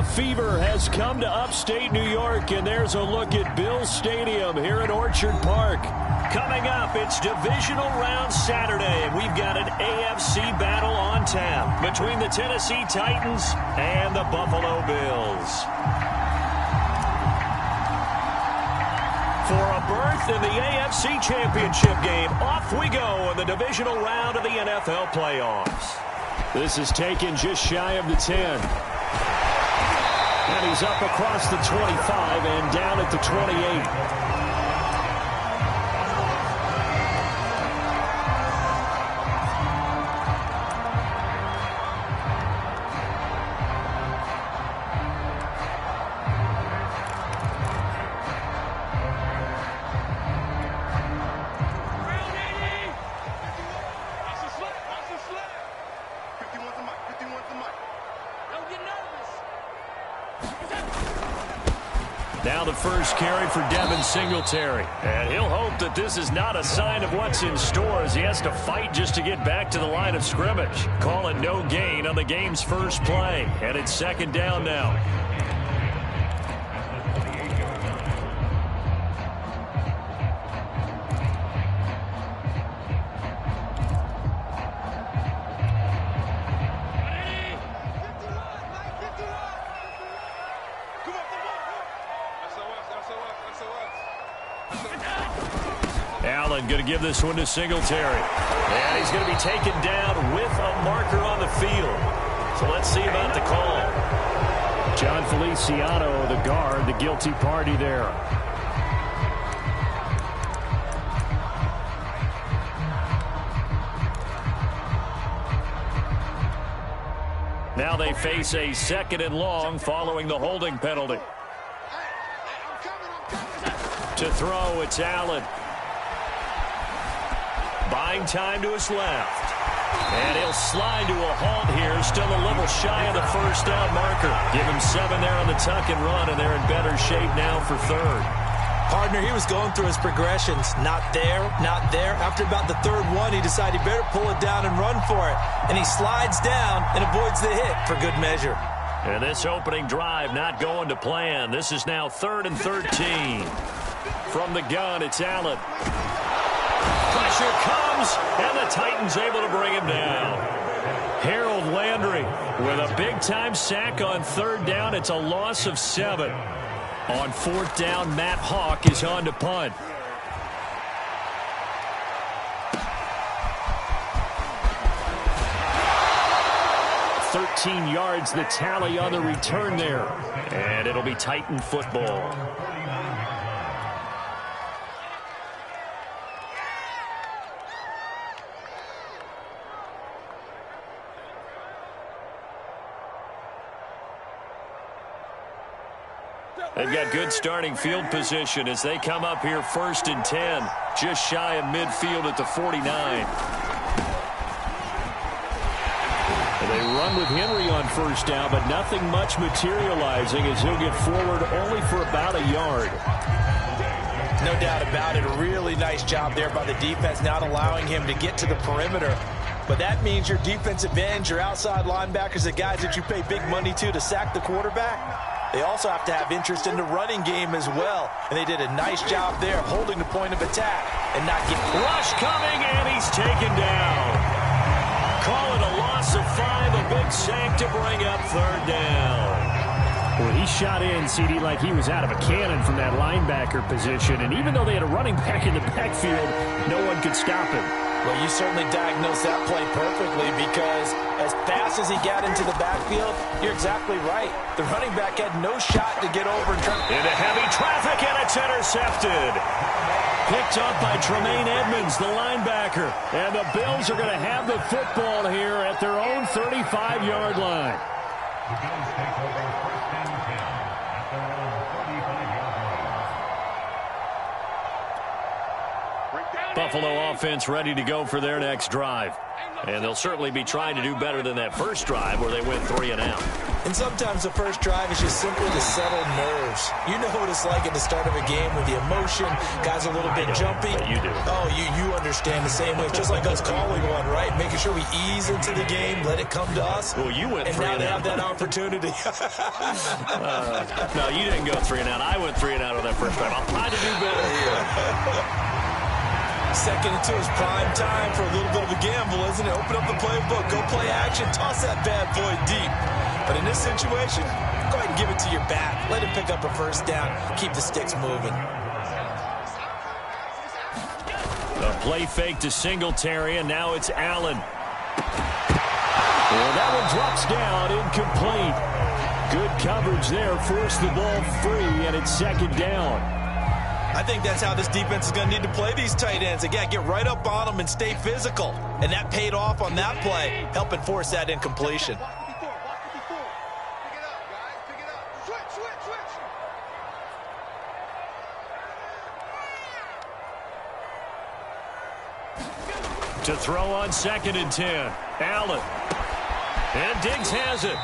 fever has come to upstate New York, and there's a look at Bills Stadium here at Orchard Park. Coming up, it's divisional round Saturday, and we've got an AFC battle on tap between the Tennessee Titans and the Buffalo Bills. For a berth in the AFC Championship game, off we go in the divisional round of the NFL playoffs. This is taken just shy of the 10. And he's up across the 25 and down at the 28. Now the first carry for Devin Singletary. And he'll hope that this is not a sign of what's in store as he has to fight just to get back to the line of scrimmage. Call it no gain on the game's first play. And it's second down now. Allen going to give this one to Singletary. And he's going to be taken down with a marker on the field. So let's see about the call. John Feliciano, the guard, the guilty party there. Now they face a second and long following the holding penalty. To throw, it's Allen. Buying time to his left. And he'll slide to a halt here. Still a little shy of the first down marker. Give him 7 there on the tuck and run, and they're in better shape now for third. Partner, he was going through his progressions. Not there, not there. After about the third one, he decided he better pull it down and run for it. And he slides down and avoids the hit for good measure. And this opening drive not going to plan. This is now 3rd and 13. From the gun, it's Allen. Pressure comes, and the Titans able to bring him down. Harold Landry with a big-time sack on 3rd down. It's a loss of 7. On 4th down, Matt Hawk is on to punt. $13 yards, the tally on the return there. And it'll be Titan football. They've got good starting field position as they come up here 1st and 10, just shy of midfield at the 49. And they run with Henry on 1st down, but nothing much materializing as he'll get forward only for about a yard. No doubt about it. A really nice job there by the defense, not allowing him to get to the perimeter. But that means your defensive ends, your outside linebackers, the guys that you pay big money to sack the quarterback, they also have to have interest in the running game as well. And they did a nice job there of holding the point of attack and not getting... Rush coming, and he's taken down. Call it a loss of 5, a big sack to bring up 3rd down. Well, he shot in, CD, like he was out of a cannon from that linebacker position. And even though they had a running back in the backfield, no one could stop him. Well, you certainly diagnosed that play perfectly because as fast as he got into the backfield, you're exactly right. The running back had no shot to get over and try. Into heavy traffic, and it's intercepted. Picked up by Tremaine Edmonds, the linebacker. And the Bills are going to have the football here at their own 35-yard line. Buffalo offense ready to go for their next drive. And they'll certainly be trying to do better than that first drive where they went 3 and out. And sometimes the first drive is just simply to settle nerves. You know what it's like at the start of a game with the emotion, guys a little bit jumpy. You do. Oh, you understand the same way. It's just like us calling one, right? Making sure we ease into the game, let it come to us. Well, you went and 3 now and they out. have that opportunity. No, you didn't go 3 and out. I went 3 and out on that first drive. I'll try to do better here. Second into his prime time for a little bit of a gamble, isn't it? Open up the playbook, go play action, toss that bad boy deep. But in this situation, go ahead and give it to your back. Let him pick up a first down. Keep the sticks moving. A play fake to Singletary, and now it's Allen. Well, that one drops down, incomplete. Good coverage there, forced the ball free, and it's second down. I think that's how this defense is going to need to play these tight ends. Again, get right up on them and stay physical. And that paid off on that play, helping force that incompletion. To throw on 2nd and 10. Allen. And Diggs has it.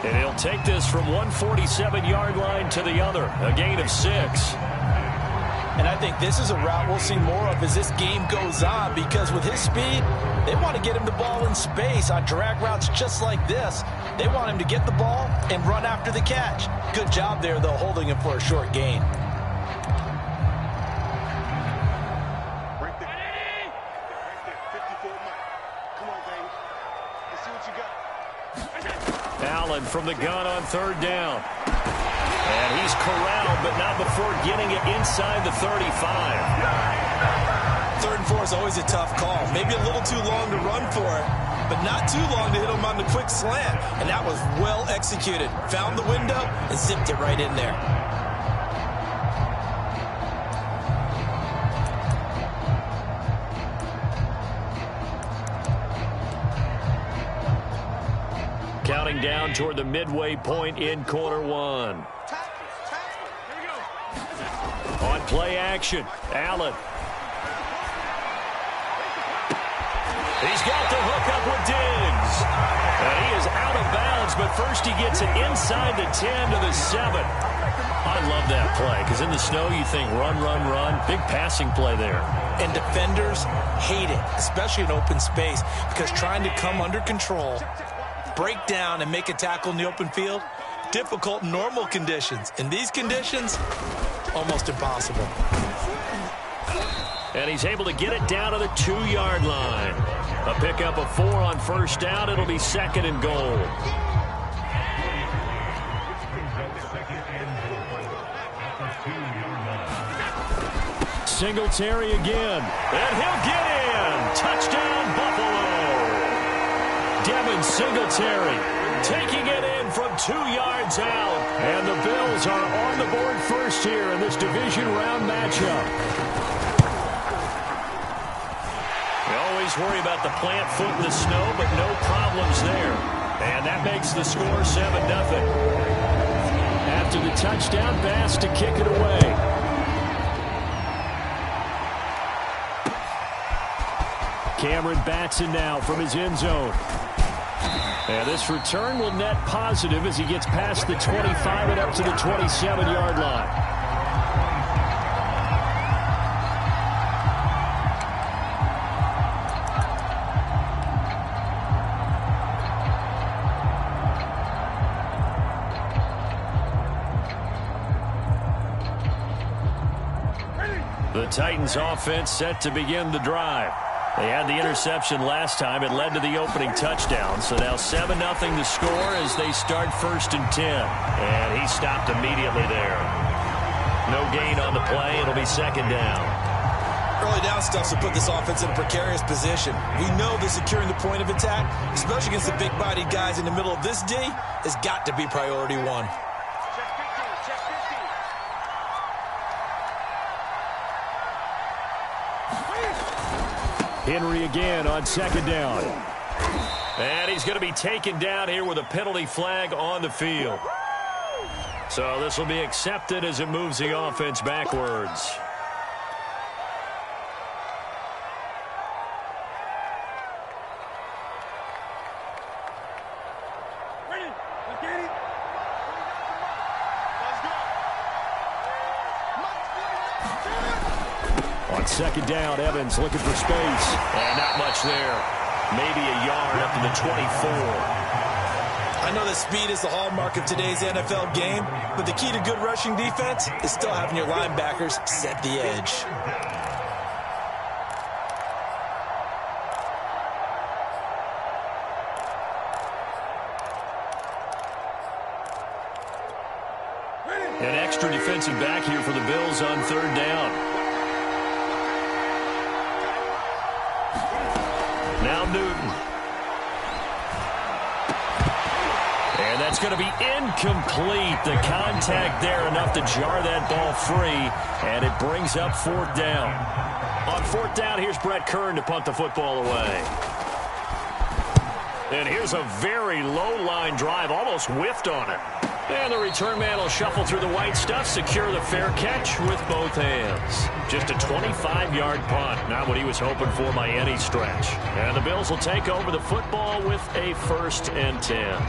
And he'll take this from 147-yard line to the other. A gain of 6. And I think this is a route we'll see more of as this game goes on, because with his speed, they want to get him the ball in space on drag routes just like this. They want him to get the ball and run after the catch. Good job there, though, holding him for a short gain. Allen from the gun on 3rd down. And he's corralled, but not before getting it inside the 35. 3rd and 4 is always a tough call. Maybe a little too long to run for it, but not too long to hit him on the quick slant. And that was well executed. Found the window and zipped it right in there. Counting down toward the midway point in quarter 1. On play action, Allen. He's got the hook up with Diggs. And he is out of bounds, but first he gets it inside the 10 to the 7. I love that play, because in the snow you think run, run, run. Big passing play there. And defenders hate it, especially in open space, because trying to come under control, break down and make a tackle in the open field, difficult in normal conditions. In these conditions, almost impossible. And he's able to get it down to the 2-yard line. A pickup of 4 on 1st down. It'll be 2nd and goal. Singletary again. And he'll get in. Touchdown, Buffalo. Devin Singletary taking it in from 2 yards out. And the Bills are on the board first here in this division round matchup. We always worry about the plant foot in the snow, but no problems there. And that makes the score 7-0. After the touchdown, Bass to kick it away. Cameron Batson now from his end zone. And this return will net positive as he gets past the 25 and up to the 27-yard line. The Titans offense set to begin the drive. They had the interception last time. It led to the opening touchdown. So now 7-0 the score as they start 1st and 10. And he stopped immediately there. No gain on the play. It'll be 2nd down. Early down stuff to put this offense in a precarious position. We know that securing the point of attack, especially against the big-bodied guys in the middle of this D, has got to be priority 1. Henry again on 2nd down. And he's going to be taken down here with a penalty flag on the field. So this will be accepted as it moves the offense backwards. On second down, Evans looking for space. And not much there. Maybe a yard up to the 24. I know that speed is the hallmark of today's NFL game, but the key to good rushing defense is still having your linebackers set the edge. An extra defensive back here for the Bills on third down. Now Newton. And that's going to be incomplete. The contact there enough to jar that ball free, and it brings up fourth down. On fourth down, here's Brett Kern to punt the football away. And here's a very low-line drive, almost whiffed on it. And the return man will shuffle through the white stuff, secure the fair catch with both hands. Just a 25-yard punt, not what he was hoping for by any stretch. And the Bills will take over the football with a 1st and 10.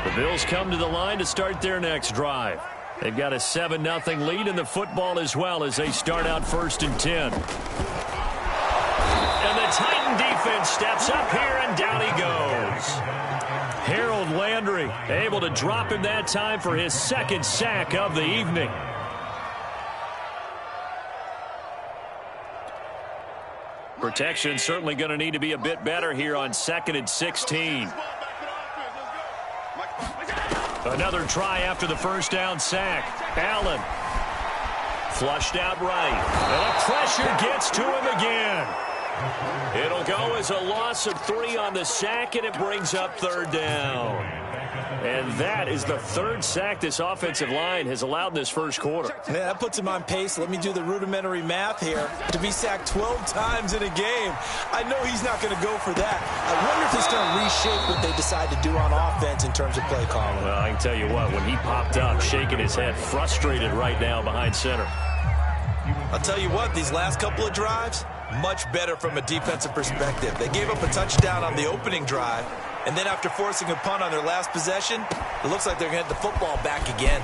The Bills come to the line to start their next drive. They've got a 7-0 lead in the football as well as they start out 1st and 10. And the Titan defense steps up here, and down he goes. Harold Landry able to drop him that time for his 2nd sack of the evening. Protection certainly going to need to be a bit better here on 2nd and 16. Another try after the first down sack. Allen flushed out right. And the pressure gets to him again. It'll go as a loss of 3 on the sack, and it brings up third down. And that is the 3rd sack this offensive line has allowed this first quarter. Yeah, that puts him on pace. Let me do the rudimentary math here. To be sacked 12 times in a game, I know he's not going to go for that. I wonder if it's going to reshape what they decide to do on offense in terms of play calling. Well, I can tell you what, when he popped up, shaking his head, frustrated right now behind center. I'll tell you what, these last couple of drives, much better from a defensive perspective. They gave up a touchdown on the opening drive, and then after forcing a punt on their last possession, it looks like they're going to get the football back again.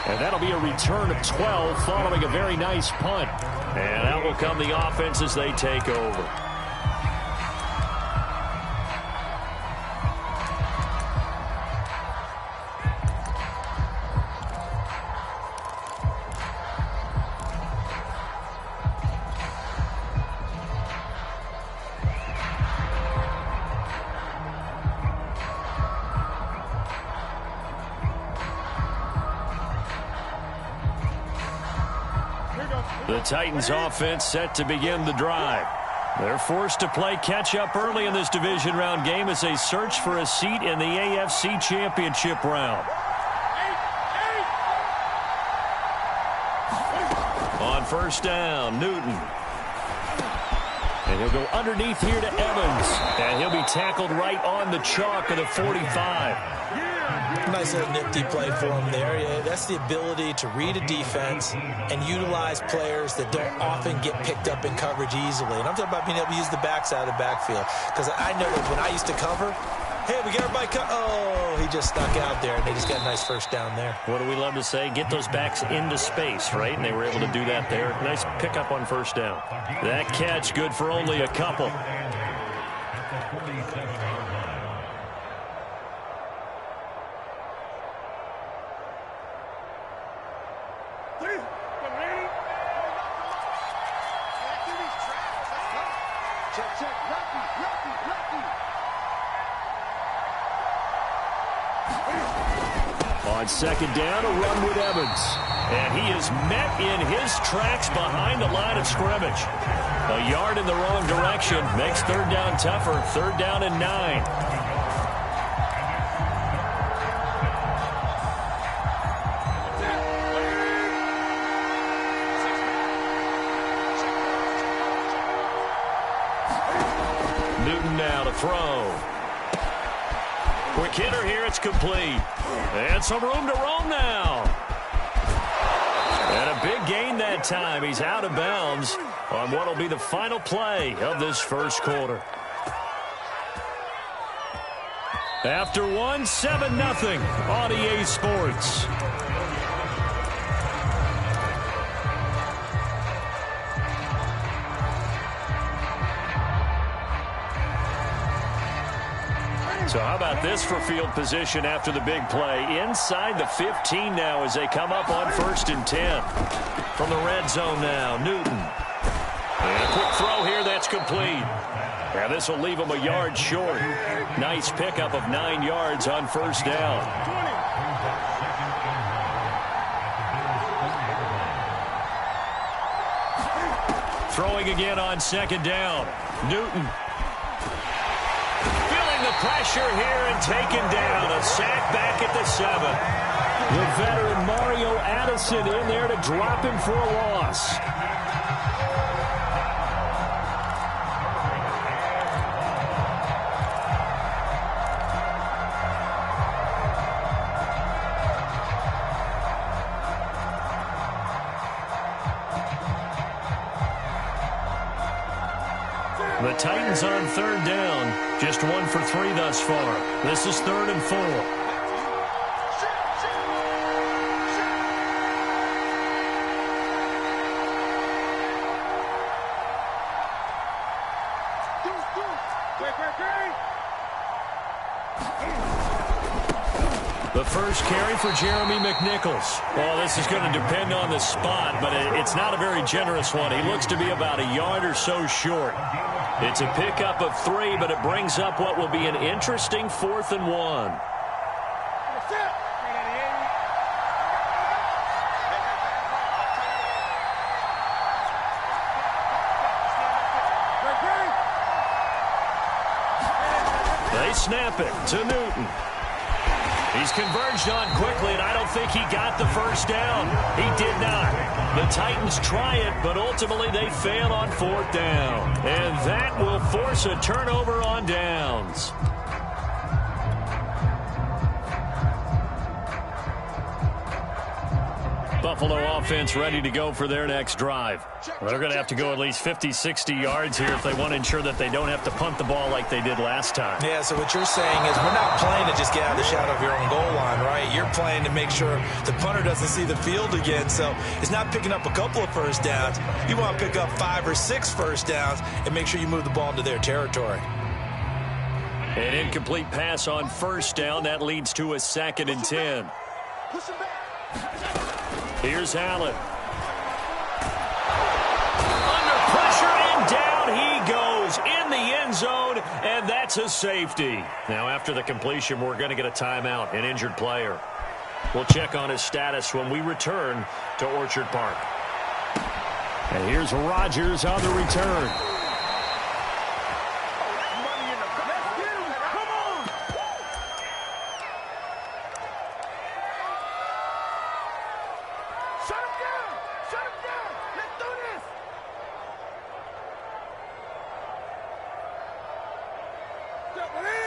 And that'll be a return of 12 following a very nice punt. And out will come the offense as they take over. The Titans offense set to begin the drive. They're forced to play catch-up early in this division round game as they search for a seat in the AFC Championship round. On first down, Newton. And he'll go underneath here to Evans. And he'll be tackled right on the chalk of the 45. Nice little nifty play for him there. Yeah, that's the ability to read a defense and utilize players that don't often get picked up in coverage easily. And I'm talking about being able to use the backside of the backfield. Because I know that when I used to cover, hey, we got everybody oh, he just stuck out there, and they just got a nice first down there. What do we love to say? Get those backs into space, right? And they were able to do that there. Nice pickup on first down. That catch good for only a couple. On second down, a run with Evans. And he is met in his tracks behind the line of scrimmage. A yard in the wrong direction makes third down tougher. 3rd down and 9. Newton now to throw. Quick hitter here, it's complete. And some room to roam now. And a big gain that time. He's out of bounds on what will be the final play of this first quarter. After 7-0 on EA Sports. So how about this for field position after the big play? Inside the 15 now as they come up on 1st and 10. From the red zone now, Newton. And a quick throw here that's complete. And this will leave him a yard short. Nice pickup of 9 yards on 1st down. Throwing again on 2nd down. Newton. Feeling the pressure here and taken down. A sack back at the 7. The veteran Mario Addison in there to drop him for a loss. The Titans on 3rd down. Just 1 for 3 thus far. This is 3rd and 4. The first carry for Jeremy McNichols. Well, this is going to depend on the spot, but it's not a very generous one. He looks to be about a yard or so short. It's a pickup of 3, but it brings up what will be an interesting 4th and 1. They snap it to Newton. He's converged on quickly, and I don't think he got the first down. He did not. The Titans try it, but ultimately they fail on 4th down. And that will force a turnover on downs. Buffalo offense ready to go for their next drive. Well, they're going to have to go at least 50, 60 yards here if they want to ensure that they don't have to punt the ball like they did last time. Yeah, so what you're saying is we're not playing to just get out of the shadow of your own goal line, right? You're playing to make sure the punter doesn't see the field again. So it's not picking up a couple of first downs. You want to pick up 5 or 6 first downs and make sure you move the ball into their territory. An incomplete pass on 1st down. That leads to a 2nd and 10. Here's Allen. Under pressure, and down he goes in the end zone, and that's a safety. Now, after the completion, we're going to get a timeout, an injured player. We'll check on his status when we return to Orchard Park. And here's Rodgers on the return.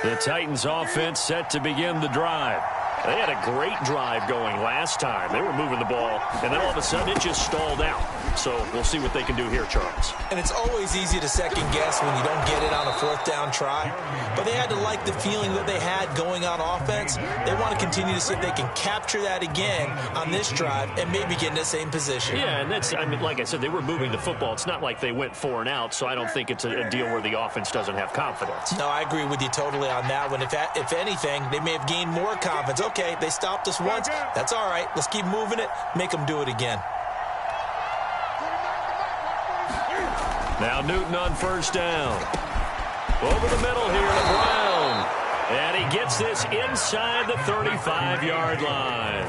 The Titans offense set to begin the drive. They had a great drive going last time. They were moving the ball, and then all of a sudden it just stalled out. So we'll see what they can do here, Charles. And it's always easy to second guess when you don't get it on a 4th down try. But they had to like the feeling that they had going on offense. They want to continue to see if they can capture that again on this drive and maybe get in the same position. Yeah, and that's, I mean, like I said, they were moving the football. It's not like they went 4 and out, so I don't think it's a deal where the offense doesn't have confidence. No, I agree with you totally on that one. If anything, they may have gained more confidence. Okay, they stopped us once. That's all right. Let's keep moving it. Make them do it again. Now Newton on 1st down. Over the middle here to Brown. And he gets this inside the 35-yard line.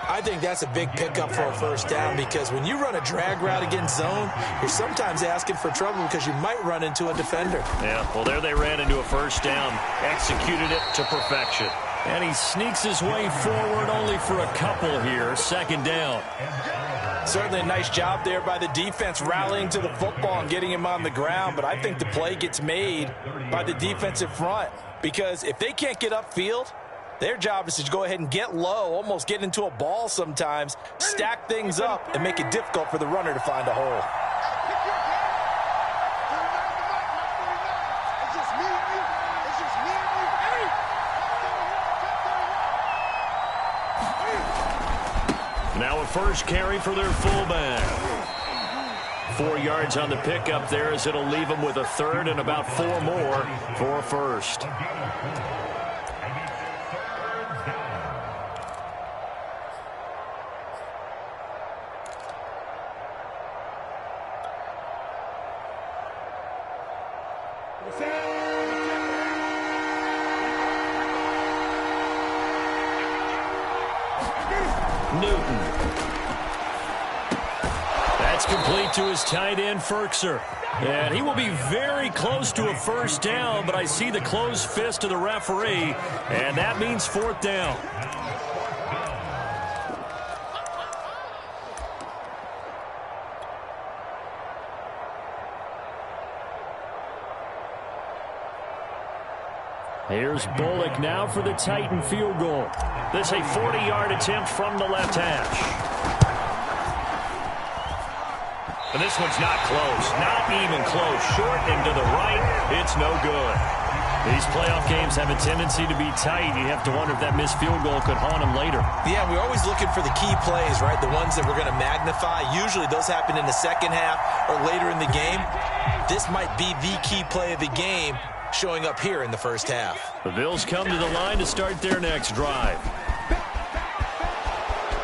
I think that's a big pickup for a 1st down because when you run a drag route against zone, you're sometimes asking for trouble because you might run into a defender. Yeah, well, there they ran into a 1st down. Executed it to perfection. And he sneaks his way forward only for a couple here. 2nd down. Certainly a nice job there by the defense rallying to the football and getting him on the ground. But I think the play gets made by the defensive front because if they can't get upfield, their job is to go ahead and get low, almost get into a ball sometimes, stack things up, and make it difficult for the runner to find a hole. Now a first carry for their fullback. 4 yards on the pickup there, as it'll leave them with a third and about 4 more for a first. Newton. That's complete to his tight end, Ferkser. And he will be very close to a first down, but I see the closed fist of the referee, and that means 4th down. Here's Bullock now for the Titan field goal. This a 40-yard attempt from the left hash. And this one's not close, not even close. Short and to the right, it's no good. These playoff games have a tendency to be tight. You have to wonder if that missed field goal could haunt them later. Yeah, we're always looking for the key plays, right? The ones that we're going to magnify. Usually those happen in the second half or later in the game. This might be the key play of the game, showing up here in the first half. The Bills come to the line to start their next drive.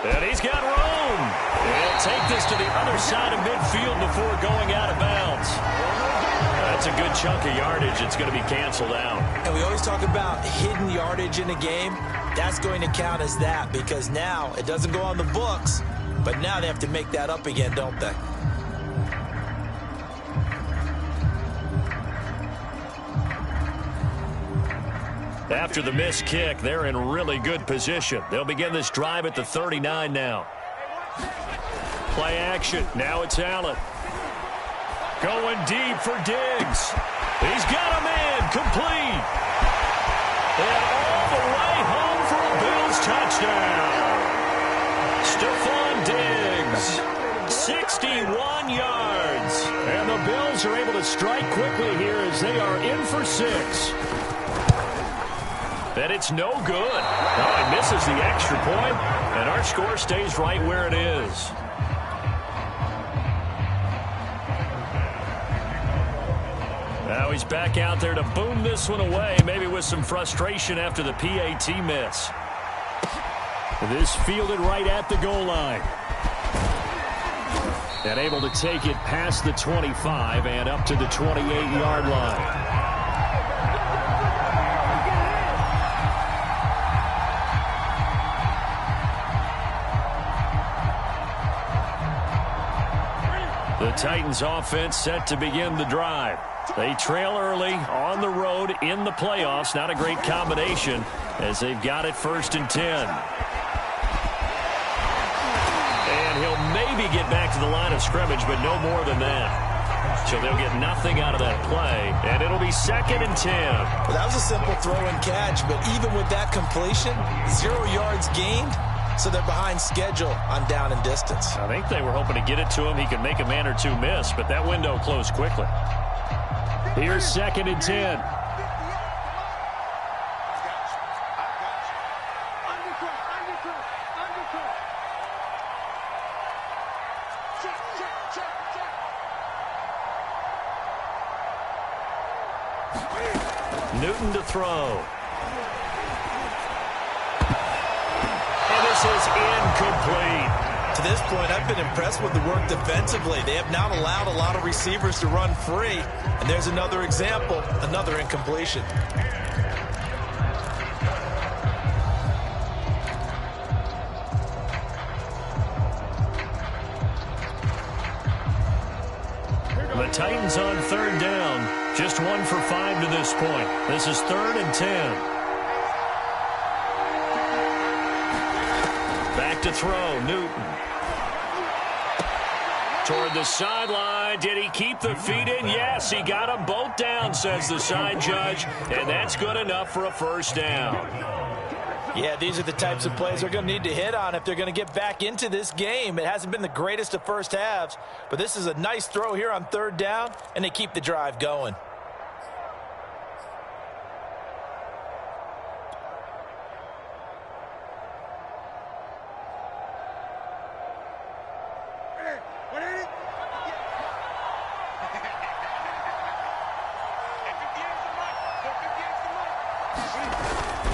And he's got room. He'll take this to the other side of midfield before going out of bounds. That's a good chunk of yardage. It's going to be canceled out. And we always talk about hidden yardage in a game. That's going to count as that, because now it doesn't go on the books, but now they have to make that up again, don't they? After the missed kick, they're in really good position. They'll begin this drive at the 39 now. Play action. Now it's Allen. Going deep for Diggs. He's got a man complete. And all the way home for a Bills touchdown. Stephon Diggs, 61 yards. And the Bills are able to strike quickly here as they are in for 6. And it's no good. Oh, he misses the extra point, and our score stays right where it is. Now he's back out there to boom this one away, maybe with some frustration after the PAT miss. This fielded right at the goal line. And able to take it past the 25 and up to the 28-yard line. The Titans offense set to begin the drive. They trail early on the road in the playoffs. Not a great combination as they've got it 1st and 10. And he'll maybe get back to the line of scrimmage, but no more than that. So they'll get nothing out of that play, and it'll be 2nd and 10. Well, that was a simple throw and catch, but even with that completion, 0 yards gained. So they're behind schedule on down and distance. I think they were hoping to get it to him. He could make a man or two miss, but that window closed quickly. Here's 2nd and 10. Newton to throw. Is incomplete. To this point, I've been impressed with the work defensively. They have not allowed a lot of receivers to run free. And there's another example, another incompletion. The Titans on 3rd down. Just 1 for 5 to this point. This is 3rd and 10. To throw, Newton. Toward the sideline. Did he keep the feet in? Yes, he got them both down, says the side judge. And that's good enough for a 1st down. Yeah, these are the types of plays they're going to need to hit on if they're going to get back into this game. It hasn't been the greatest of first halves, but this is a nice throw here on 3rd down, and they keep the drive going.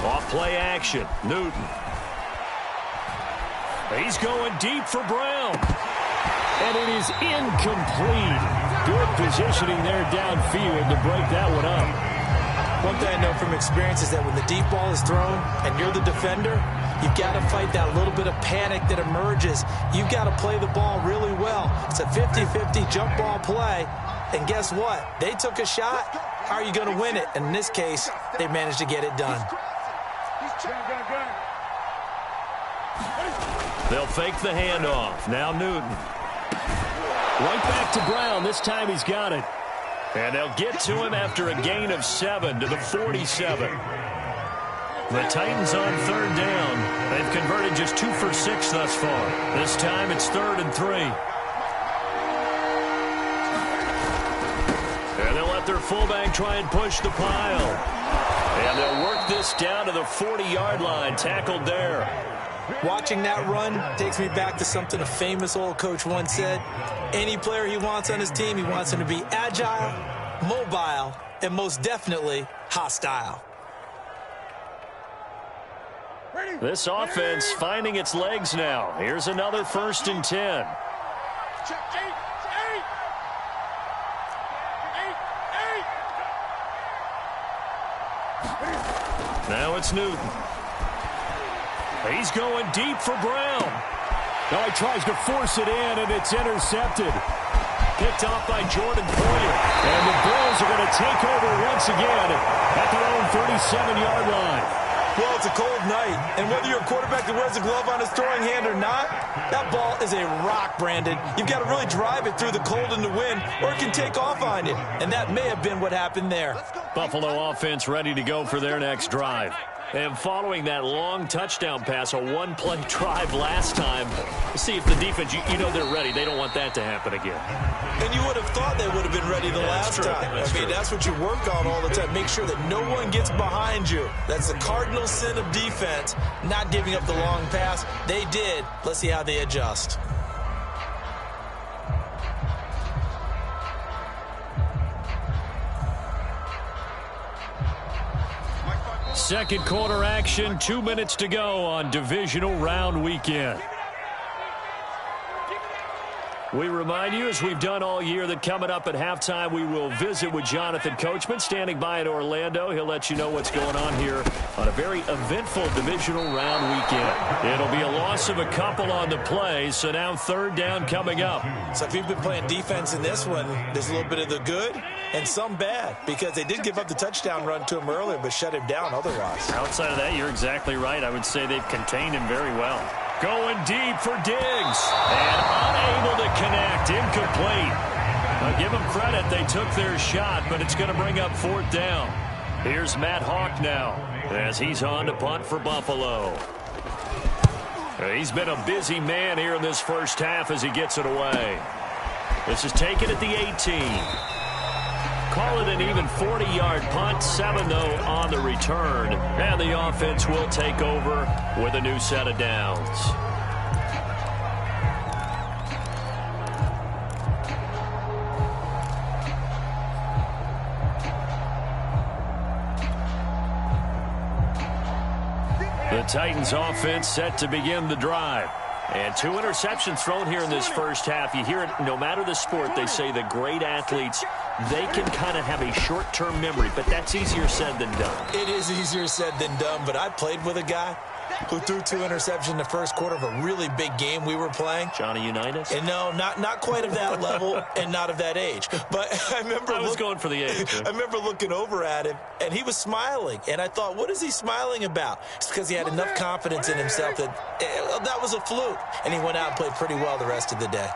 Off play action. Newton. He's going deep for Brown. And it is incomplete. Good positioning there downfield to break that one up. One thing I know from experience is that when the deep ball is thrown and you're the defender, you've got to fight that little bit of panic that emerges. You've got to play the ball really well. It's a 50-50 jump ball play. And guess what? They took a shot. How are you going to win it? And in this case, they managed to get it done. They'll fake the handoff. Now Newton. Right back to Brown. This time he's got it. And they'll get to him after a gain of 7 to the 47. The Titans on third down. They've converted just 2 for 6 thus far. This time it's 3rd and 3. And they'll let their fullback try and push the pile. And they'll work this down to the 40-yard line. Tackled there. Watching that run takes me back to something a famous old coach once said. Any player he wants on his team, he wants him to be agile, mobile, and most definitely hostile. This offense finding its legs now. Here's another 1st and 10. Now it's Newton. He's going deep for Brown. Now he tries to force it in, and it's intercepted. Picked off by Jordan Poyer. And the Bills are going to take over once again at their own 37-yard line. Well, it's a cold night, and whether you're a quarterback that wears a glove on his throwing hand or not, that ball is a rock, Brandon. You've got to really drive it through the cold and the wind, or it can take off on you. And that may have been what happened there. Buffalo offense ready to go for their next drive. And following that long touchdown pass, a one-play drive last time, see if the defense, you know they're ready. They don't want that to happen again. And you would have thought they would have been ready the last time. That's what you work on all the time. Make sure that no one gets behind you. That's the cardinal sin of defense, not giving up the long pass. They did. Let's see how they adjust. Second quarter action, 2 minutes to go on divisional round weekend. We remind you, as we've done all year, that coming up at halftime, we will visit with Jonathan Coachman, standing by in Orlando. He'll let you know what's going on here on a very eventful divisional round weekend. It'll be a loss of a couple on the play, so now 3rd down coming up. So if you've been playing defense in this one, there's a little bit of the good and some bad, because they did give up the touchdown run to him earlier, but shut him down otherwise. Outside of that, you're exactly right. I would say they've contained him very well. Going deep for Diggs. And unable to connect. Incomplete. I'll give them credit. They took their shot, but it's going to bring up 4th down. Here's Matt Hawk now as he's on to punt for Buffalo. He's been a busy man here in this first half as he gets it away. This is taken at the 18. Call it an even 40-yard punt, 7 though on the return. And the offense will take over with a new set of downs. The Titans offense set to begin the drive. And 2 interceptions thrown here in this first half. You hear it, no matter the sport, they say the great athletes, they can kind of have a short-term memory, but that's easier said than done. It is easier said than done, but I played with a guy who threw 2 interceptions in the first quarter of a really big game we were playing. Johnny Unitas? And no, not quite of that level and not of that age. But I was going for the age. I remember looking over at him, and he was smiling. And I thought, what is he smiling about? It's because he had enough confidence in himself that that was a fluke. And he went out and played pretty well the rest of the day.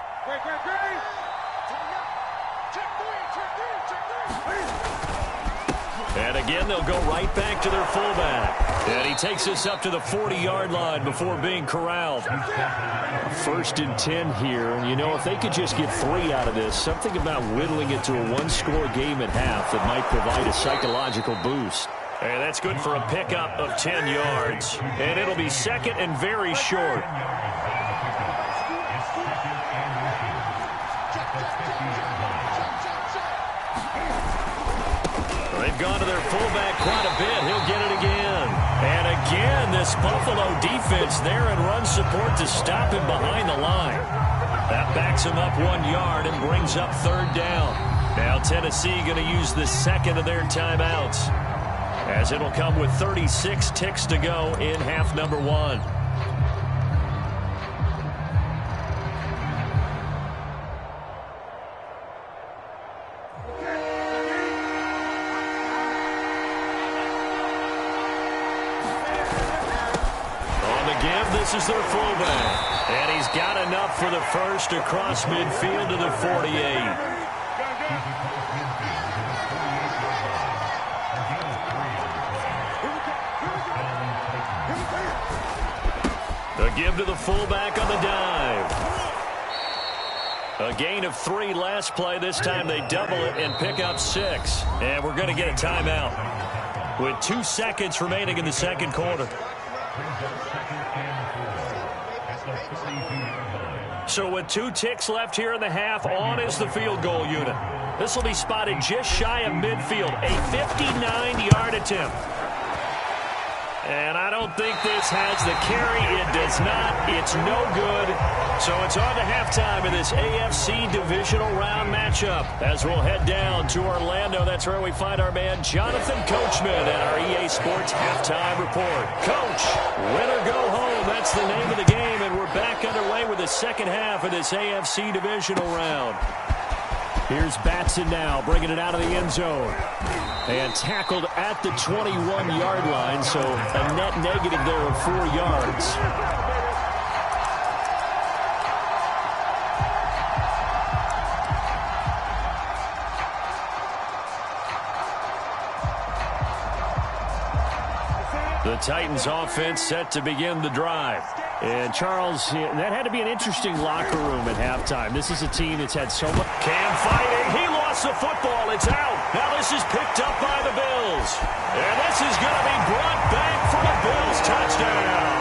And again, they'll go right back to their fullback. And he takes us up to the 40-yard line before being corralled. 1st and 10 here. You know, if they could just get 3 out of this, something about whittling it to a 1-score game at half that might provide a psychological boost. And that's good for a pickup of 10 yards. And it'll be 2nd and very short. They've gone to their fullback quite a bit. He'll get it this Buffalo defense there in run support to stop him behind the line. That backs him up 1 yard and brings up third down. Now Tennessee going to use the second of their timeouts, as it'll come with 36 ticks to go in half number 1. This is their fullback, and he's got enough for the first across midfield to the 48. The give to the fullback on the dive. A gain of 3 last play. This time they double it and pick up 6. And we're going to get a timeout with 2 seconds remaining in the second quarter. So with 2 ticks left here in the half, on is the field goal unit. This will be spotted just shy of midfield, a 59-yard attempt. And I don't think this has the carry. It does not. It's no good. So it's on to halftime in this AFC divisional round matchup, as we'll head down to Orlando. That's where we find our man Jonathan Coachman at our EA Sports halftime report. Coach, win or go home. That's the name of the game, and we're back underway with the second half of this AFC divisional round. Here's Batson now, bringing it out of the end zone. And tackled at the 21-yard line, so a net negative there of 4 yards. The Titans offense set to begin the drive. And Charles, that had to be an interesting locker room at halftime. This is a team that's had so much. Cam fighting. He lost the football. It's out. Now this is picked up by the Bills. And this is going to be brought back for a Bills touchdown.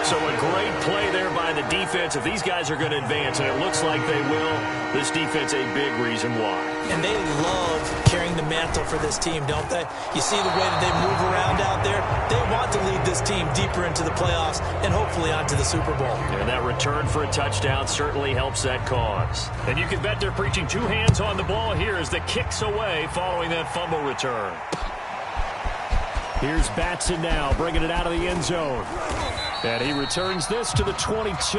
So a great play there by the defense. If these guys are going to advance, and it looks like they will, this defense a big reason why. And they love carrying the mantle for this team, don't they? You see the way that they move around out there? They want to lead this team deeper into the playoffs and hopefully onto the Super Bowl. And that return for a touchdown certainly helps that cause. And you can bet they're preaching 2 hands on the ball here as the kick's away following that fumble return. Here's Batson now, bringing it out of the end zone. And he returns this to the 22.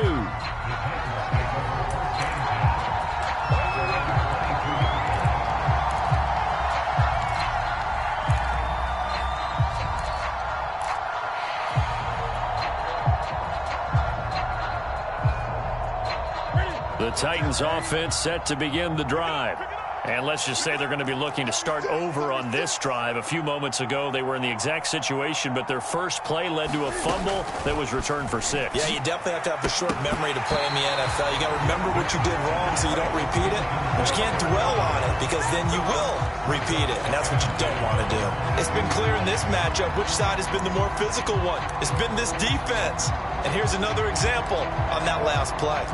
The Titans offense set to begin the drive. And let's just say they're going to be looking to start over on this drive. A few moments ago, they were in the exact situation, but their first play led to a fumble that was returned for 6. Yeah, you definitely have to have a short memory to play in the NFL. You got to remember what you did wrong so you don't repeat it. But you can't dwell on it because then you will repeat it, and that's what you don't want to do. It's been clear in this matchup which side has been the more physical one. It's been this defense. And here's another example on that last play.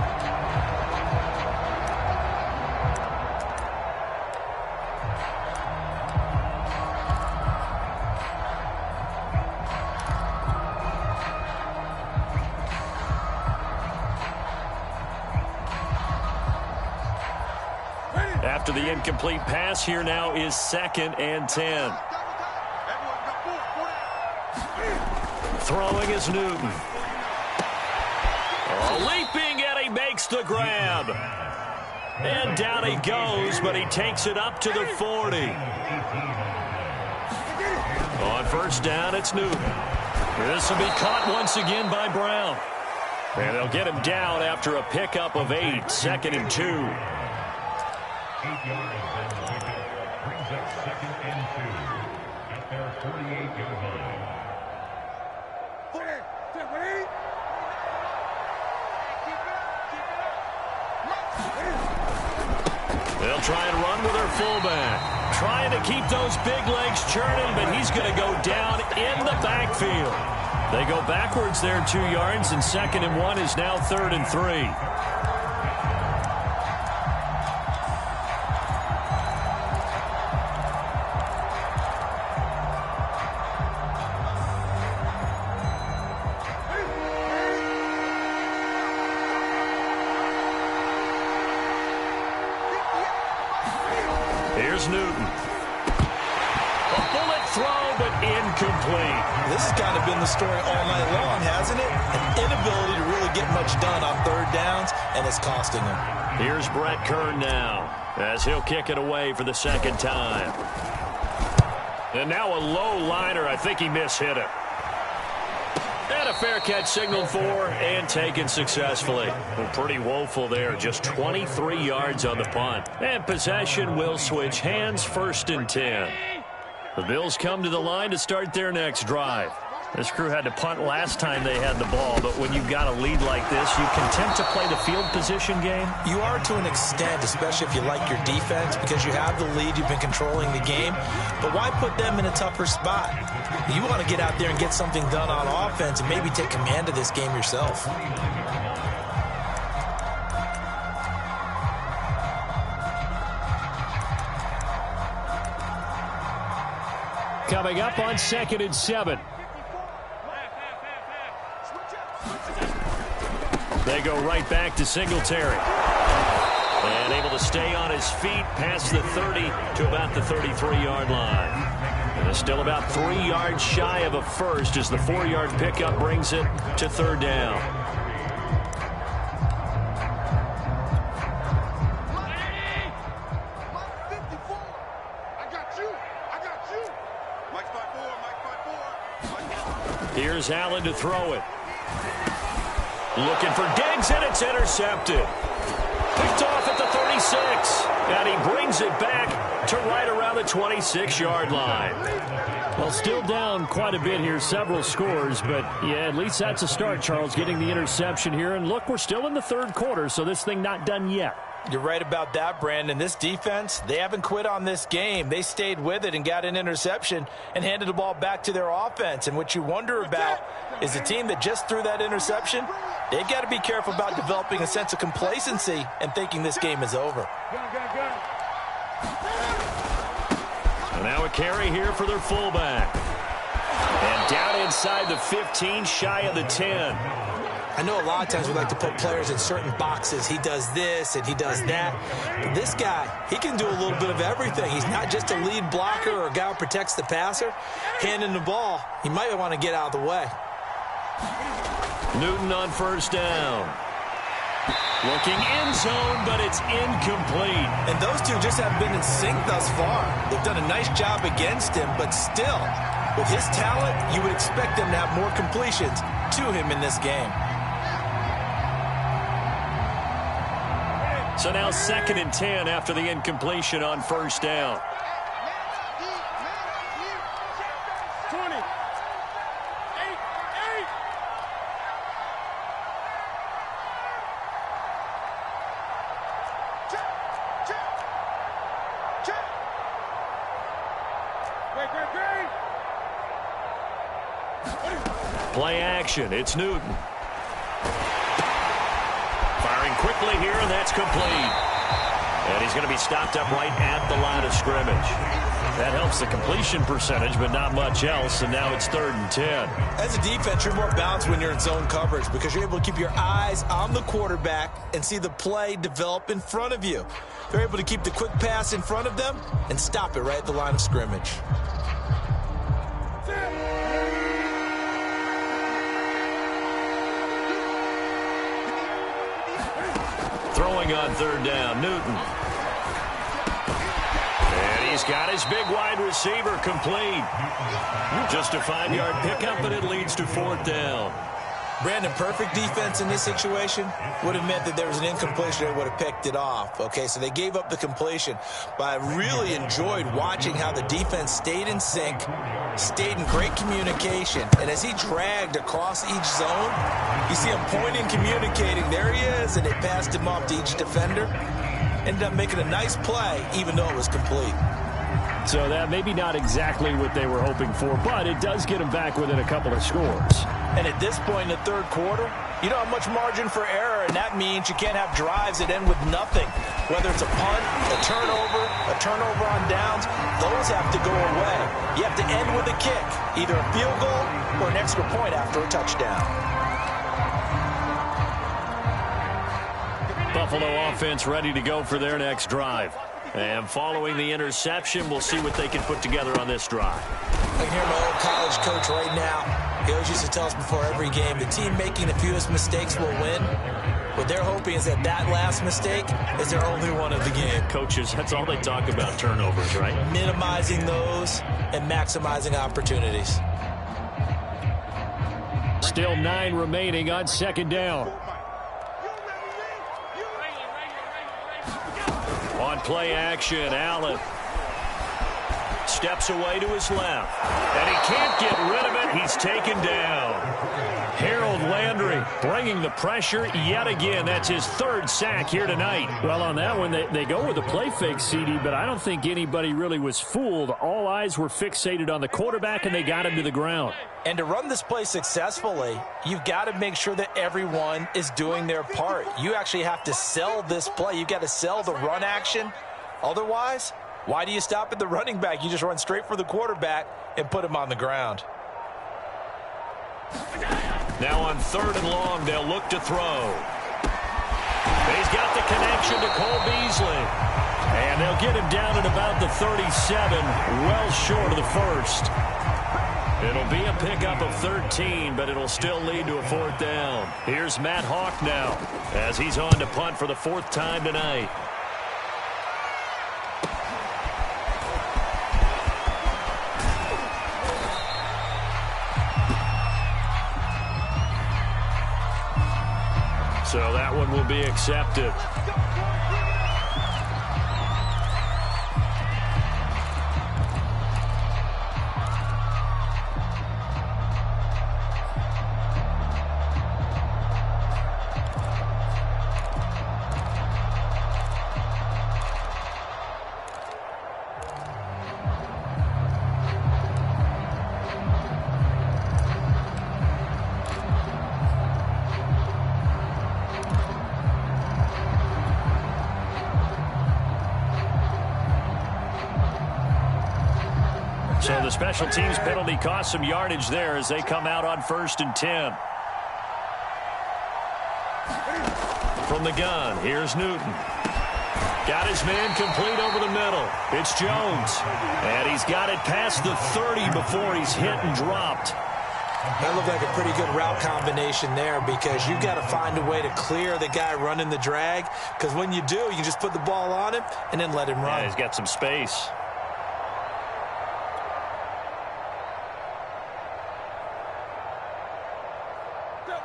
After the incomplete pass, here now is 2nd and 10. Throwing is Newton. Leaping, and he makes the grab. And down he goes, but he takes it up to the 40. On first down, it's Newton. This will be caught once again by Brown. And they'll get him down after a pickup of 8, 2nd and 2. 8 yards and brings up 2nd and 2 at their 48-yard line. They'll try and run with their fullback. Trying to keep those big legs churning, but he's going to go down in the backfield. They go backwards there 2 yards, and 2nd and 1 is now 3rd and 3. Here's Newton. A bullet throw, but incomplete. This has kind of been the story all night long, hasn't it? An inability to really get much done on third downs, and it's costing him. Here's Brett Kern now, as he'll kick it away for the second time. And now a low liner. I think he mishit it. And a fair catch signaled for and taken successfully. Well, pretty woeful there. Just 23 yards on the punt. And possession will switch hands, 1st and 10. The Bills come to the line to start their next drive. This crew had to punt last time they had the ball, but when you've got a lead like this, you content to play the field position game? You are to an extent, especially if you like your defense, because you have the lead, you've been controlling the game. But why put them in a tougher spot? You want to get out there and get something done on offense and maybe take command of this game yourself. Coming up on 2nd and 7. They go right back to Singletary. And able to stay on his feet past the 30 to about the 33-yard line. And it's still about 3 yards shy of a first as the 4-yard pickup brings it to 3rd down. Here's Allen to throw it. Looking for Diggs, and it's intercepted. Picked off at the 36. And he brings it back to right around the 26-yard line. Well, still down quite a bit here, several scores, but yeah, at least that's a start, Charles, getting the interception here. And look, we're still in the 3rd quarter, so this thing not done yet. You're right about that, Brandon. This defense, they haven't quit on this game. They stayed with it and got an interception and handed the ball back to their offense. And what you wonder about is the team that just threw that interception, they've got to be careful about developing a sense of complacency and thinking this game is over. And now a carry here for their fullback. And down inside the 15, shy of the 10. I know a lot of times we like to put players in certain boxes. He does this and he does that. But this guy, he can do a little bit of everything. He's not just a lead blocker or a guy who protects the passer. Handing the ball, he might want to get out of the way. Newton on 1st down. Looking end zone, but it's incomplete. And those two just haven't been in sync thus far. They've done a nice job against him, but still, with his talent, you would expect them to have more completions to him in this game. So now 2nd and 10 after the incompletion on 1st down. 20. 8. Play action. It's Newton. Firing quickly here, and that's complete. And he's going to be stopped up right at the line of scrimmage. That helps the completion percentage, but not much else, and now it's 3rd and 10. As a defense, you're more balanced when you're in zone coverage because you're able to keep your eyes on the quarterback and see the play develop in front of you. They're able to keep the quick pass in front of them and stop it right at the line of scrimmage. Throwing on 3rd down, Newton. And he's got his big wide receiver complete. Just a 5-yard pickup, and it leads to 4th down. Brandon, perfect defense in this situation would have meant that there was an incompletion. They would have picked it off. Okay, so they gave up the completion. But I really enjoyed watching how the defense stayed in sync, stayed in great communication. And as he dragged across each zone, you see him pointing, communicating. There he is, and they passed him off to each defender. Ended up making a nice play, even though it was complete. So that maybe not exactly what they were hoping for, but it does get them back within a couple of scores. And at this point in the 3rd quarter, you don't have much margin for error, and that means you can't have drives that end with nothing. Whether it's a punt, a turnover on downs, those have to go away. You have to end with a kick, either a field goal or an extra point after a touchdown. Buffalo offense ready to go for their next drive. And following the interception, we'll see what they can put together on this drive. I can hear my old college coach right now. He always used to tell us before every game, the team making the fewest mistakes will win. What they're hoping is that last mistake is their only one of the game. Coaches, that's all they talk about, turnovers, right? Minimizing those and maximizing opportunities. Still 9 remaining on second down. On play action, Allen steps away to his left. And he can't get rid of it. He's taken down. Harold Landry bringing the pressure yet again. That's his 3rd sack here tonight. Well, on that one, they go with a play fake, CD, but I don't think anybody really was fooled. All eyes were fixated on the quarterback, and they got him to the ground. And to run this play successfully, you've got to make sure that everyone is doing their part. You actually have to sell this play. You've got to sell the run action. Otherwise, why do you stop at the running back? You just run straight for the quarterback and put him on the ground. Now on 3rd and long, they'll look to throw. He's got the connection to Cole Beasley. And they'll get him down at about the 37, well short of the 1st. It'll be a pickup of 13, but it'll still lead to a 4th down. Here's Matt Hawk now as he's on to punt for the 4th time tonight. So that one will be accepted. So the special teams penalty cost some yardage there as they come out on 1st and 10. From the gun, here's Newton. Got his man complete over the middle. It's Jones. And he's got it past the 30 before he's hit and dropped. That looked like a pretty good route combination there because you've got to find a way to clear the guy running the drag. Because when you do, you just put the ball on him and then let him run. Yeah, he's got some space.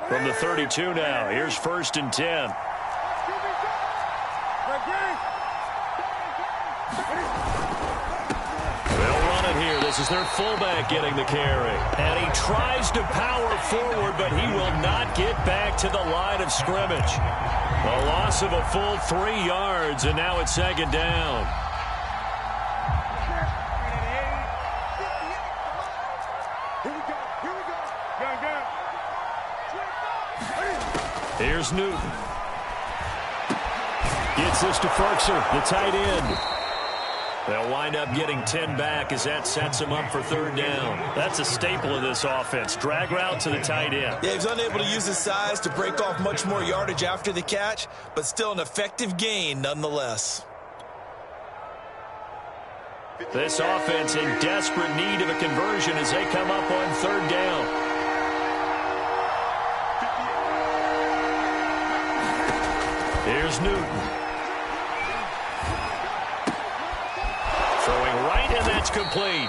From the 32 now, here's 1st and 10. They'll run it here. This is their fullback getting the carry. And he tries to power forward, but he will not get back to the line of scrimmage. A loss of a full 3 yards, and now it's 2nd down. Here's Newton. Gets this to Ferkser, the tight end. They'll wind up getting 10 back as that sets them up for 3rd down. That's a staple of this offense. Drag route to the tight end. Yeah, he's unable to use his size to break off much more yardage after the catch, but still an effective gain nonetheless. This offense in desperate need of a conversion as they come up on 3rd down. Here's Newton. Throwing right, and that's complete.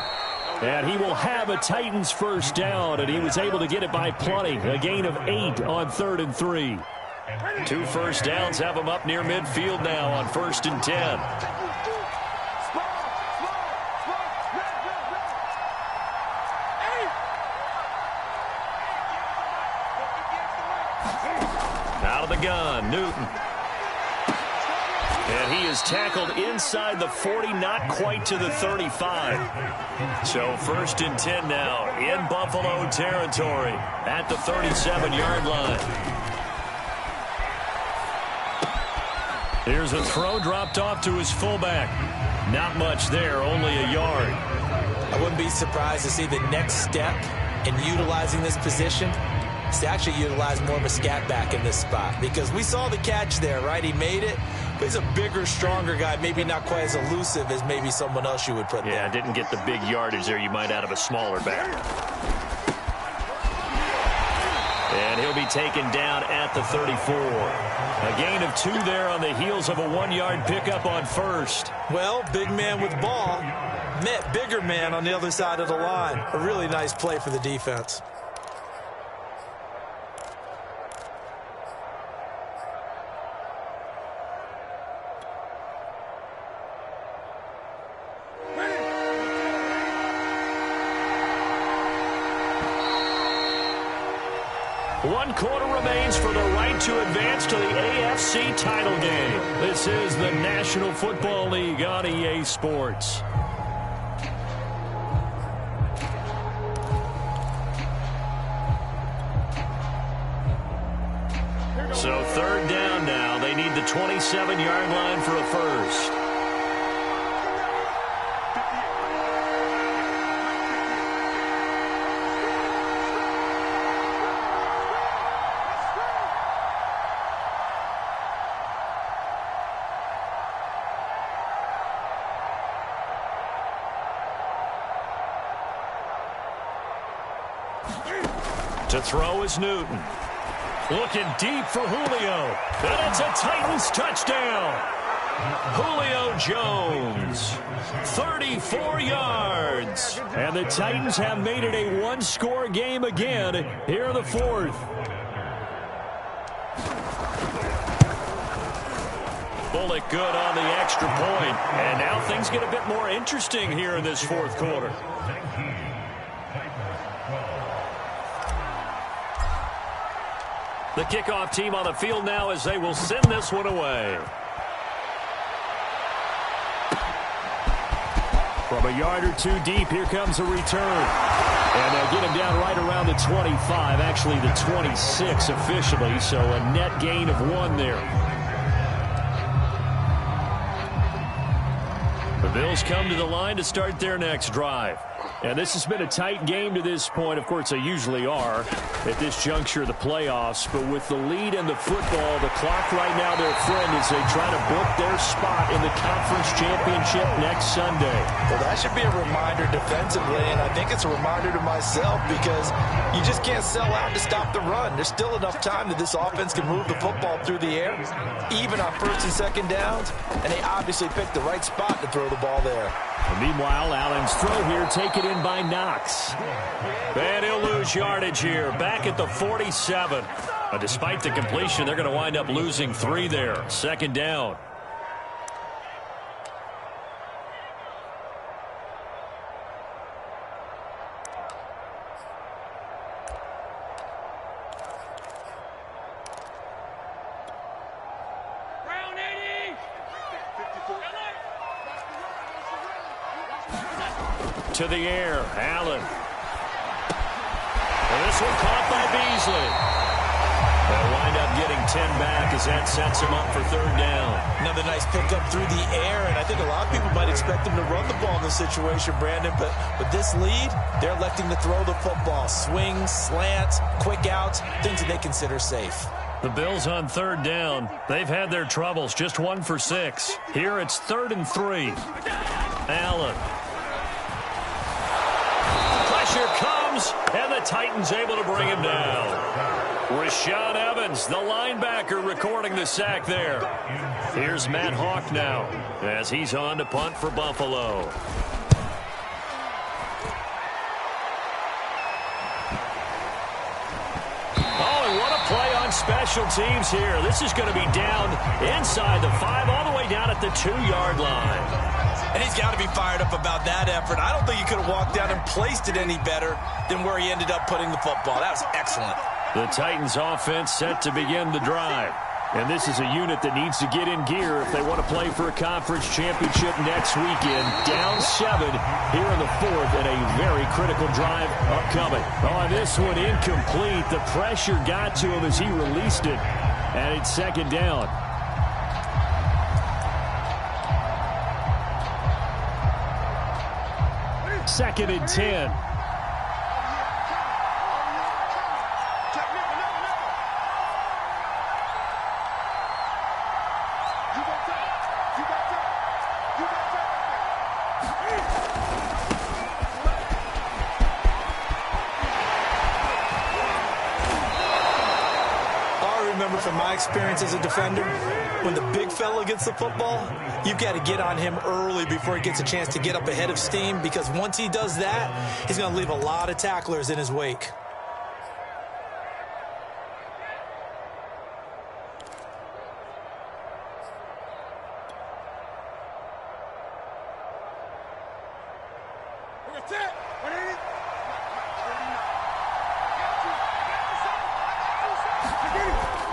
And he will have a Titans 1st down, and he was able to get it by plenty. A gain of 8 on 3rd and 3. 2 1st downs have him up near midfield now on 1st and 10. Out of the gun, Newton. And he is tackled inside the 40, not quite to the 35. So 1st and 10 now in Buffalo territory at the 37-yard line. Here's a throw dropped off to his fullback. Not much there, only a yard. I wouldn't be surprised to see the next step in utilizing this position is to actually utilize more of a scat back in this spot, because we saw the catch there, right? He made it, He's a bigger, stronger guy, maybe not quite as elusive as maybe someone else you would put there. Yeah, didn't get the big yardage there you might out of a smaller back. And he'll be taken down at the 34. A gain of 2 there on the heels of a 1-yard pickup on first. Well, big man with ball met bigger man on the other side of the line. A really nice play for the defense. One quarter remains for the right to advance to the AFC title game. This is the National Football League on EA Sports. So 3rd down now. They need the 27-yard line for a first. To throw is Newton. Looking deep for Julio. And it's a Titans touchdown. Julio Jones, 34 yards. And the Titans have made it a one-score game again here in the 4th. Bullock good on the extra point. And now things get a bit more interesting here in this 4th quarter. The kickoff team on the field now as they will send this one away. From a yard or 2 deep, here comes a return. And they'll get him down right around the 25, actually the 26 officially, so a net gain of 1 there. The Bills come to the line to start their next drive. And this has been a tight game to this point. Of course, they usually are at this juncture of the playoffs. But with the lead and the football, the clock right now their friend as they try to book their spot in the conference championship next Sunday. Well, that should be a reminder defensively, and I think it's a reminder to myself because you just can't sell out to stop the run. There's still enough time that this offense can move the football through the air, even on 1st and 2nd downs, and they obviously picked the right spot to throw the ball there. And meanwhile, Allen's throw here taken in by Knox. And he'll lose yardage here, back at the 47. But despite the completion, they're going to wind up losing 3 there. 2nd down. To the air, Allen. And this one caught by Beasley. They'll wind up getting 10 back as that sets him up for 3rd down. Another nice pickup through the air, and I think a lot of people might expect them to run the ball in this situation, Brandon, but with this lead, they're electing to throw the football. Swings, slants, quick outs, things that they consider safe. The Bills on 3rd down. They've had their troubles, just 1 for 6. Here it's 3rd and 3. Allen. Pressure comes, and the Titans able to bring him down. Rashaan Evans, the linebacker, recording the sack there. Here's Matt Hawk now as he's on to punt for Buffalo. Oh, and what a play on special teams here. This is going to be down inside the 5, all the way down at the 2-yard line. And he's got to be fired up about that effort. I don't think he could have walked down and placed it any better than where he ended up putting the football. That was excellent. The Titans offense set to begin the drive. And this is a unit that needs to get in gear if they want to play for a conference championship next weekend. Down 7 here in the 4th and a very critical drive upcoming. Oh, this one incomplete. The pressure got to him as he released it. And it's 2nd down. Second and 10. remember from my experience as a defender, when the big fella gets the football, you've got to get on him early before he gets a chance to get up ahead of steam, because once he does that, he's going to leave a lot of tacklers in his wake.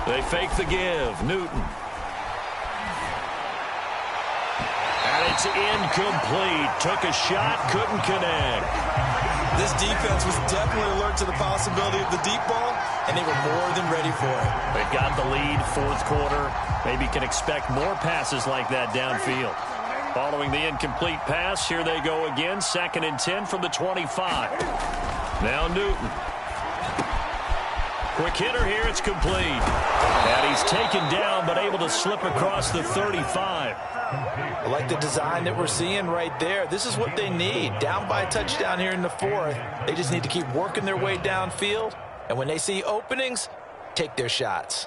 They fake the give. Newton. And it's incomplete. Took a shot, couldn't connect. This defense was definitely alert to the possibility of the deep ball, and they were more than ready for it. They've got the lead, fourth quarter. Maybe can expect more passes like that downfield. Following the incomplete pass, here they go again. 2nd and 10 from the 25. Now Newton. Quick hitter here, it's complete. And he's taken down, but able to slip across the 35. I like the design that we're seeing right there. This is what they need. Down by a touchdown here in the 4th. They just need to keep working their way downfield. And when they see openings, take their shots.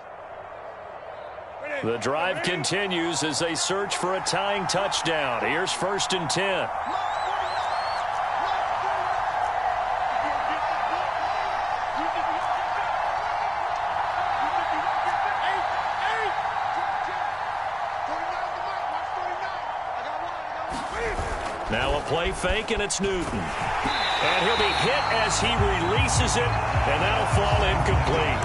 The drive continues as they search for a tying touchdown. Here's 1st and 10. Now a play fake, and it's Newton. And he'll be hit as he releases it, and that'll fall incomplete.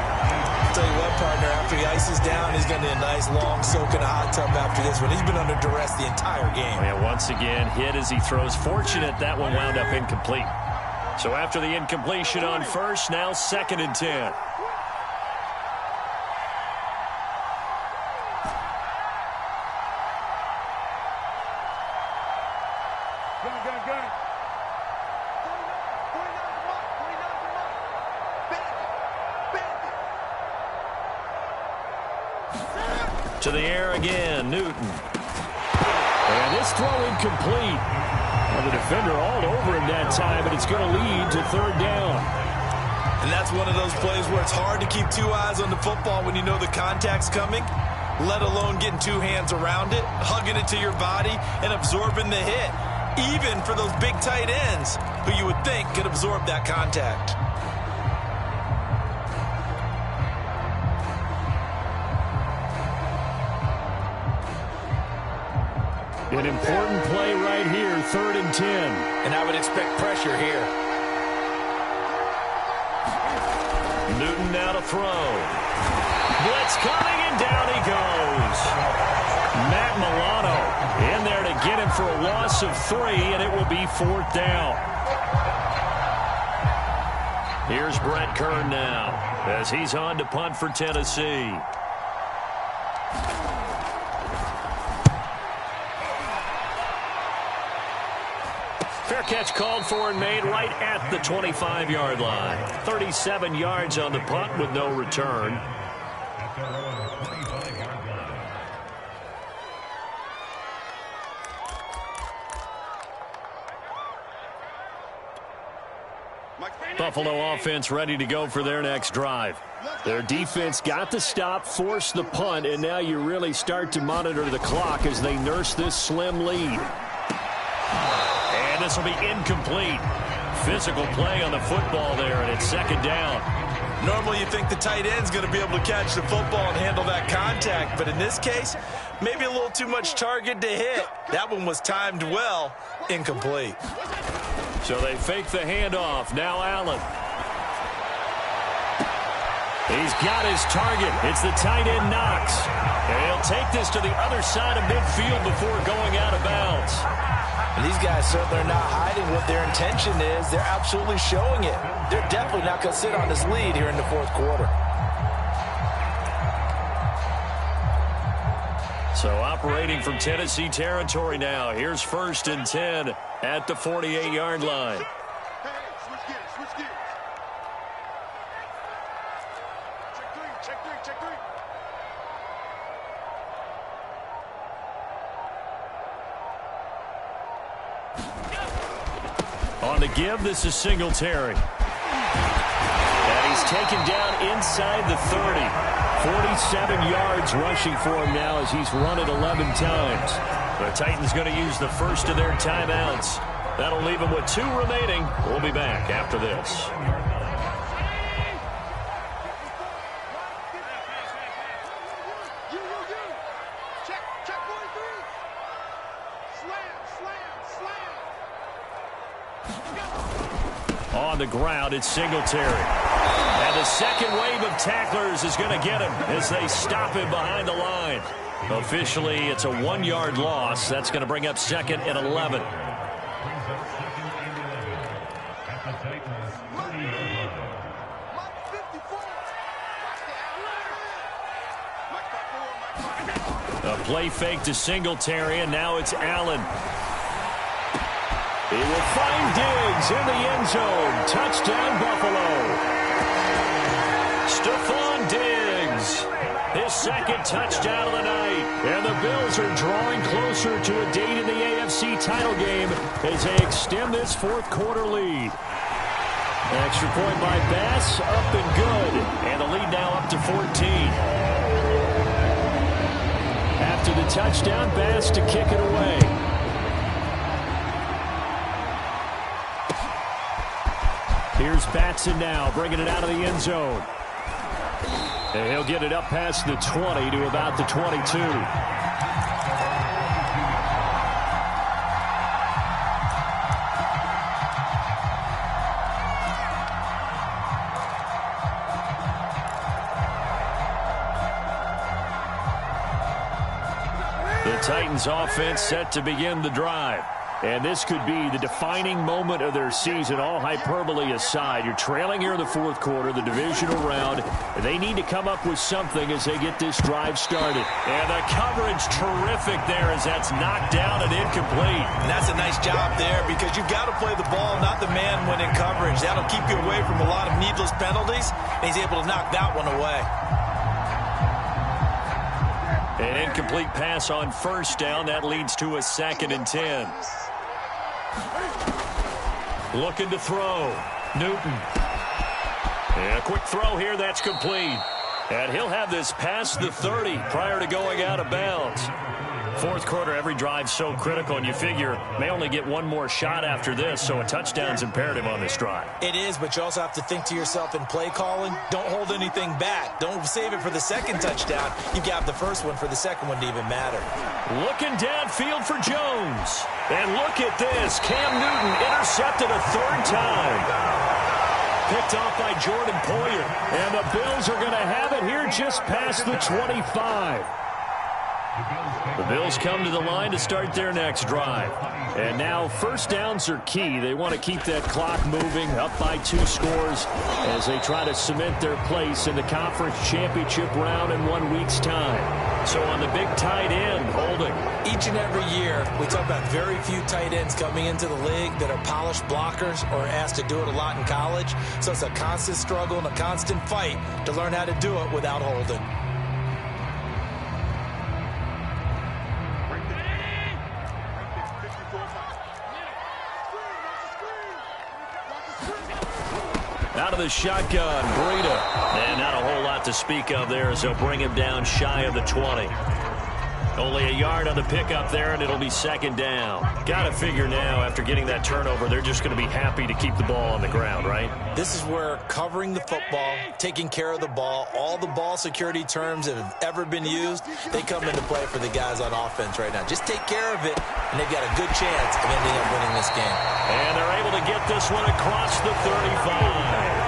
I'll tell you what, partner, after he ices down, he's going to need a nice long soak in a hot tub after this one. He's been under duress the entire game. Yeah, once again, hit as he throws. Fortunate that one wound up incomplete. So after the incompletion on first, now 2nd and 10. To the air again, Newton. And this throw incomplete. Well, the defender all over him that time, but it's going to lead to 3rd down. And that's one of those plays where it's hard to keep two eyes on the football when you know the contact's coming, let alone getting two hands around it, hugging it to your body, and absorbing the hit, even for those big tight ends who you would think could absorb that contact. An important play right here, 3rd and 10. And I would expect pressure here. Newton now to throw. Blitz coming, and down he goes. Matt Milano in there to get him for a loss of 3, and it will be 4th down. Here's Brett Kern now as he's on to punt for Tennessee. Fair catch called for and made right at the 25-yard line. 37 yards on the punt with no return. Buffalo offense ready to go for their next drive. Their defense got the stop, forced the punt, and now you really start to monitor the clock as they nurse this slim lead. And this will be incomplete. Physical play on the football there, and it's 2nd down. Normally you think the tight end's going to be able to catch the football and handle that contact, but in this case, maybe a little too much target to hit. That one was timed well, incomplete. So they fake the handoff. Now Allen. He's got his target. It's the tight end Knox. And he'll take this to the other side of midfield before going out of bounds. And these guys certainly are not hiding what their intention is. They're absolutely showing it. They're definitely not going to sit on this lead here in the 4th quarter. So operating from Tennessee territory now. Here's 1st and 10 at the 48-yard line. Switch gears. Check three. On the give, this is Singletary. And he's taken down inside the 30. 47 yards rushing for him now as he's run it 11 times. The Titans going to use the first of their timeouts. That'll leave them with 2 remaining. We'll be back after this. On the ground, it's Singletary. And the second wave of tacklers is going to get him as they stop him behind the line. Officially, it's a 1-yard loss. That's going to bring up 2nd and 11. A play fake to Singletary, and now it's Allen. He will find Diggs in the end zone. Touchdown, Buffalo. Stephon Diggs, his 2nd touchdown of the night. And the Bills are drawing closer to a date in the AFC title game as they extend this 4th quarter lead. Extra point by Bass, up and good. And the lead now up to 14. After the touchdown, Bass to kick it away. Here's Batson now, bringing it out of the end zone. And he'll get it up past the 20 to about the 22. The Titans offense set to begin the drive. And this could be the defining moment of their season, all hyperbole aside. You're trailing here in the 4th quarter, the divisional round. They need to come up with something as they get this drive started. And the coverage terrific there as that's knocked down and incomplete. And that's a nice job there because you've got to play the ball, not the man when in coverage. That'll keep you away from a lot of needless penalties, and he's able to knock that one away. An incomplete pass on 1st down. That leads to a 2nd and 10. Looking to throw. Newton. And a quick throw here. That's complete. And he'll have this past the 30 prior to going out of bounds. 4th quarter, every drive so critical, and you figure may only get one more shot after this, so a touchdown's imperative on this drive. It is, but you also have to think to yourself in play calling, don't hold anything back. Don't save it for the 2nd touchdown. You've got the 1st one for the 2nd one to even matter. Looking downfield for Jones. And look at this. Cam Newton intercepted a 3rd time. Picked off by Jordan Poyer. And the Bills are going to have it here just past the 25. The Bills come to the line to start their next drive. And now 1st downs are key. They want to keep that clock moving, up by 2 scores as they try to cement their place in the conference championship round in 1 week's time. So on the big tight end, holding. Each and every year, we talk about very few tight ends coming into the league that are polished blockers or asked to do it a lot in college. So it's a constant struggle and a constant fight to learn how to do it without holding. Out of the shotgun, Breida. And not a whole lot to speak of there as they'll bring him down shy of the 20. Only a yard on the pickup there, and it'll be 2nd down. Got to figure now, after getting that turnover, they're just going to be happy to keep the ball on the ground, right? This is where covering the football, taking care of the ball, all the ball security terms that have ever been used, they come into play for the guys on offense right now. Just take care of it, and they've got a good chance of ending up winning this game. And they're able to get this one across the 35.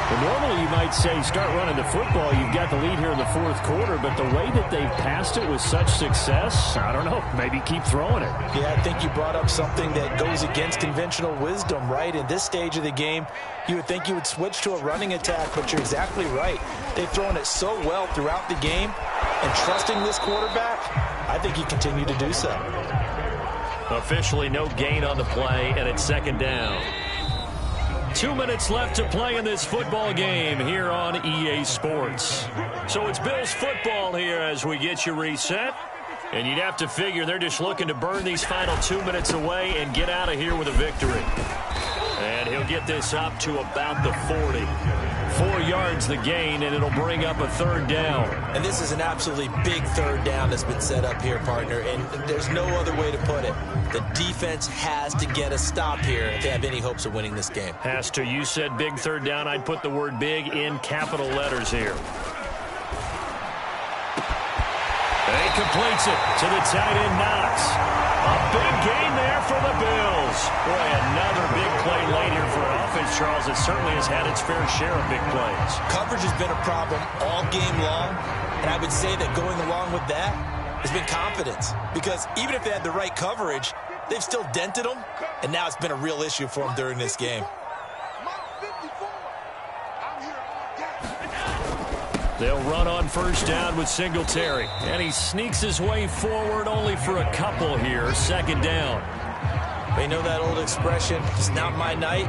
Well, normally you might say start running the football. You've got the lead here in the 4th quarter, but the way that they've passed it with such success, I don't know, maybe keep throwing it. Yeah, I think you brought up something that goes against conventional wisdom, right? In this stage of the game, you would think you would switch to a running attack, but you're exactly right. They've thrown it so well throughout the game, and trusting this quarterback, I think you continue to do so. Officially no gain on the play, and it's 2nd down. 2 minutes left to play in this football game here on EA Sports. So it's Bills football here as we get you reset. And you'd have to figure they're just looking to burn these final 2 minutes away and get out of here with a victory. And he'll get this up to about the 40. 4 yards the gain, and it'll bring up a third down. And this is an absolutely big third down that's been set up here, partner, and there's no other way to put it. The defense has to get a stop here if they have any hopes of winning this game. Has to. You said big third down. I'd put the word big in capital letters here. And he completes it to the tight end, Knox. A big gain there for the Bills. Boy, another big play late here for an offense, Charles, that certainly has had its fair share of big plays. Coverage has been a problem all game long, and I would say that going along with that has been confidence. Because even if they had the right coverage, they've still dented them, and now it's been a real issue for them during this game. They'll run on first down with Singletary. And he sneaks his way forward only for a couple here. Second down. You know that old expression, it's not my night?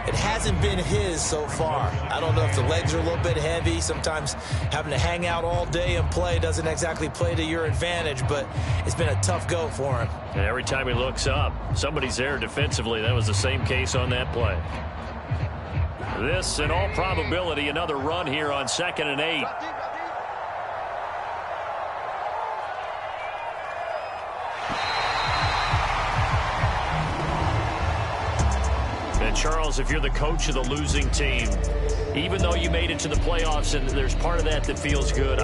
It hasn't been his so far. I don't know if the legs are a little bit heavy. Sometimes having to hang out all day and play doesn't exactly play to your advantage, but it's been a tough go for him. And every time he looks up, somebody's there defensively. That was the same case on that play. This, in all probability, another run here on 2nd and 8. And Charles, if you're the coach of the losing team, even though you made it to the playoffs and there's part of that feels good,